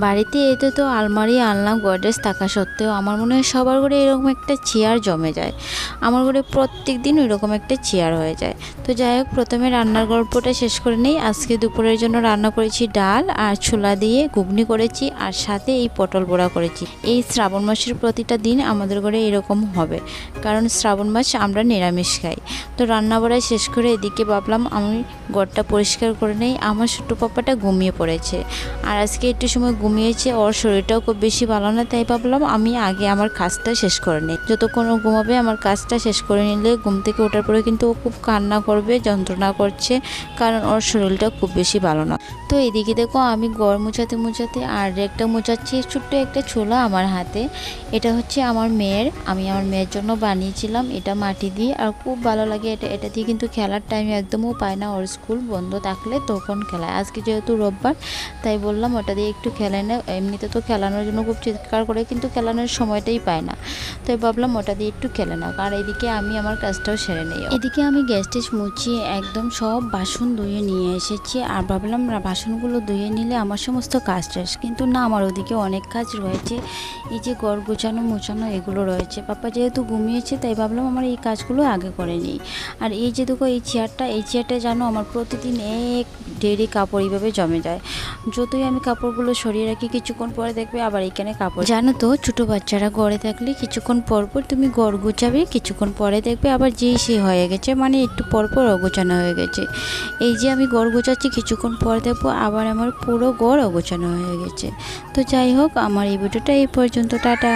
বাড়িতে এতে তো আলমারি আলনা গডরেজ থাকা সত্ত্বেও আমার মনে হয় সবার ঘরে এরকম একটা চেয়ার জমে যায়। আমার ঘরে প্রত্যেক দিন ওইরকম একটা চেয়ার হয়ে যায়। তো যাই হোক, প্রথমে রান্নার গল্পটা শেষ করে নেই। আজকে দুপুরের জন্য রান্না করেছি ডাল আর ছোলা দিয়ে ঘুগনি করেছি, আর সাথে এই পটল বড়া করেছি। এই শ্রাবণ মাসের প্রতিটা দিন আমাদের ঘরে এরকম হবে, কারণ শ্রাবণ মাস আমরা নিরামিষ খাই। তো রান্না বাড়া শেষ করে এদিকে ভাবলাম আমি ঘরটা পরিষ্কার করে নেই। আমার ছোট্ট পাপাটা ঘুমিয়ে পড়েছে, আর আজকে একটু সময় ঘুমিয়েছে, ওর শরীরটাও খুব বেশি ভালো না, তাই ভাবলাম আমি আগে আমার কাজটা শেষ করে নিই। যতক্ষণ ও ঘুমাবে আমার কাজটা শেষ করে নিলে ঘুম থেকে ওঠার পরে কিন্তু ও খুব কান্না করবে, যন্ত্রণা করছে, কারণ ওর শরীরটা খুব বেশি ভালো না। তো এদিকে দেখো আমি ঘর মুছাতে মুছাতে আর একটা মুছাচ্ছি ছোট্ট একটা ছোলা আমার হাতে। এটা হচ্ছে আমার মেয়ের, আমি আমার মেয়ের জন্য বানিয়েছিলাম। এটা মাটি দিয়ে, আর খুব ভালো লাগে এটা দিয়ে কিন্তু খেলার টাইম একদমও পায় না। ওর স্কুল বন্ধ থাকলে তখন খেলায়। আজকে যেহেতু রোববার, তাই বললাম ওটা দিয়ে একটু খেলে না। এমনিতে তো খেলানোর জন্য খুব চিৎকার করে, কিন্তু খেলানোর সময়টাই পায় না, তাই ভাবলাম ওটা দিয়ে একটু খেলে নাও। আর এদিকে আমি আমার কাজটাও সেরে নিই। এদিকে আমি গ্যাস টেস মুছিয়ে একদম সব বাসন ধুয়ে নিয়ে এসেছি, আর ভাবলাম বাসনগুলো ধুয়ে নিলে আমার সমস্ত কাজ শেষ। কিন্তু না, আমার ওদিকে অনেক কাজ রয়েছে। এই যে ঘর গোছানো মোছানো এগুলো রয়েছে। পাপা যেহেতু ঘুমিয়েছে, তাই ভাবলাম আমার এই কাজগুলো আগে করে নিই। আর এই যে দেখো এই চেয়ারটা জানো আমার প্রতিদিন এক ঢেরি কাপড় এইভাবে জমে যায়। যতই আমি কাপড়গুলো সরিয়ে রাখি, কিছুক্ষণ পরে দেখবে আবার এখানে কাপড়। জানো তো, ছোটো বাচ্চারা ঘরে থাকলে কিছুক্ষণ পর পর তুমি ঘর গোছাবে, কিছুক্ষণ পরে দেখবে আবার যেই সে হয়ে গেছে, মানে একটু পর পর অগোছানো হয়ে গেছে। এই যে আমি ঘর গোছাচ্ছি, কিছুক্ষণ পরে দেখবো আবার আমার পুরো ঘর অগোছানো হয়ে গেছে। তো যাই হোক, আমার এই ভিডিওটা এই পর্যন্ত, টাটা।